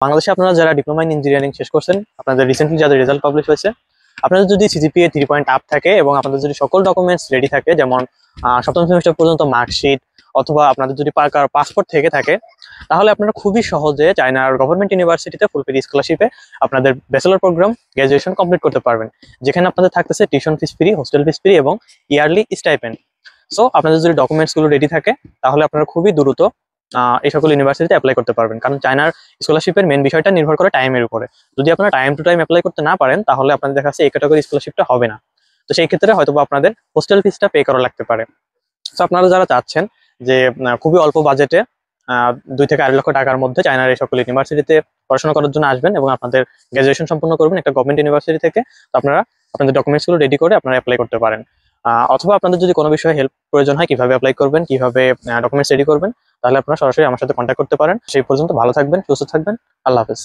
বাংলাদেশে আপনারা যারা ডিপ্লোমা ইন ইঞ্জিনিয়ারিং শেষ করছেন, আপনাদের রিসেন্টলি যাদের রেজাল্ট পাবলিশ হয়েছে, আপনাদের যদি সিজিপিএ 3 পয়েন্ট আপ থাকে এবং আপনাদের যদি সকল ডকুমেন্টস রেডি থাকে, যেমন সপ্তম সেমিস্টার পর্যন্ত মার্কশিট অথবা আপনাদের যদি পাসপোর্ট থেকে থাকে, তাহলে আপনারা খুবই সহজে চায়নার গভর্নমেন্ট ইউনিভার্সিটিতে ফুল ফ্রি স্কলারশিপে আপনাদের ব্যাচেলর প্রোগ্রাম গ্র্যাজুয়েশন কমপ্লিট করতে পারবেন, যেখানে আপনাদের থাকতেছে tuition fees free, hostel fees free এবং ইয়ারলি স্টাইপেন্ড। সো আপনাদের যদি ডকুমেন্টসগুলো রেডি থাকে, তাহলে আপনারা খুবই দ্রুত এই সকল ইউনিভার্সিটিতে অ্যাপ্লাই করতে পারবেন। কারণ চায়নার স্কলারশিপের মেন বিষয়টা নির্ভর করে টাইমের উপরে। যদি আপনারা টাইম টু টাইম অ্যাপ্লাই করতে না পারেন, তাহলে আপনাদের দেখা যাচ্ছে এই ক্যাটাগরি স্কলারশিপটা হবে না। তো সেই ক্ষেত্রে হয়তো আপনাদের হোস্টেল ফিসটা পে করা লাগতে পারে। সো আপনারা যারা চাচ্ছেন যে খুবই অল্প বাজেটে 2 থেকে 2.5 লক্ষ টাকার মধ্যে চায়নার এই সকল ইউনিভার্সিটিতে পড়াশোনা করার জন্য আসবেন এবং আপনাদের গ্র্যাজুয়েশন সম্পন্ন করবেন একটা গভর্নমেন্ট ইউনিভার্সিটি থেকে, তো আপনারা আপনাদের ডকুমেন্টসগুলো রেডি করে আপনারা অ্যাপ্লাই করতে পারেন। অথবা আপনাদের যদি কোনো বিষয়ে হেল্প প্রয়োজন হয়, কিভাবে অ্যাপ্লাই করবেন, কিভাবে ডকুমেন্টস রেডি করবেন, তাহলে আপনারা সরাসরি আমার সাথে কন্ট্যাক্ট করতে পারেন। সেই পর্যন্ত ভালো থাকবেন, সুস্থ থাকবেন। আল্লাহ হাফেজ।